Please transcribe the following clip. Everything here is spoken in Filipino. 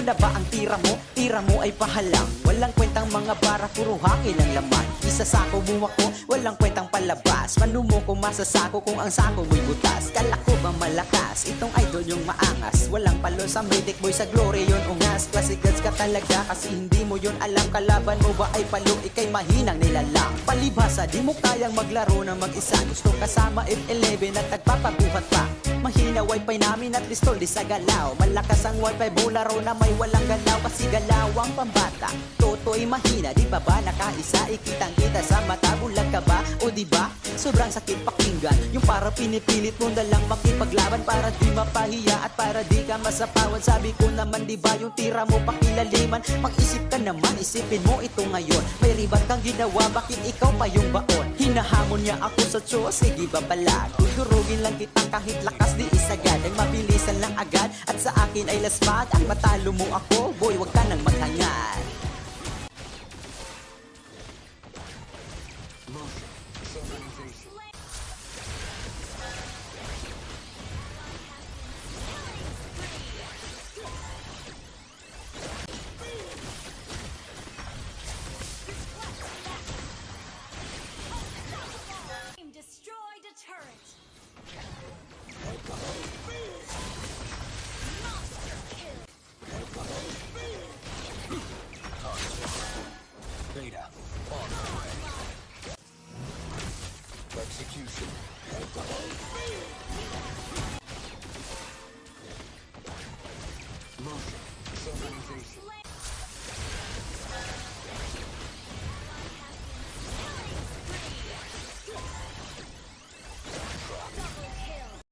na ba ang tira mo? Tira mo ay pahalang. Walang kwentang mga bara, puro hangin ang laman. Isasako mo ako, walang kwentang palabas. Manumo ko masasako kung ang sako mo'y butas. Kala ko ba malakas? Itong idol yung maangas. Walang palo sa Mythic Boy, sa glory yun ungas. Classic girls ka talaga kasi hindi mo yun alam. Kalaban mo ba ay palo, ikay mahinang nilalang. Palibhasa, di mo kayang maglaro na mag-isa. Gusto kasama F11 at nagpapabuhat pa. Mahina wifi namin at listol di sa galaw. Malakas ang wifi bularo na may walang galaw. Kasi galawang pambata, toto'y mahina. Di ba ba nakaisa, ikitang kita sa mata. Bulag ka ba o di ba? Sobrang sakit pakinggan. Yung para pinipilit mo na lang makipaglaban. Para di mapahiya at para di ka masapawan. Sabi ko naman di ba yung tira mo pakilaliman. Mag-isip ka naman, isipin mo ito ngayon. May ribat kang ginawa, bakit ikaw pa yung baon? Hinahamon niya ako sa Diyos, sige ba pala? Dudurugin lang kita kahit lakas di isagad. Ay mabilisan lang agad at sa akin ay laspat. Ang matalo mo ako, boy wag ka nang maghangad.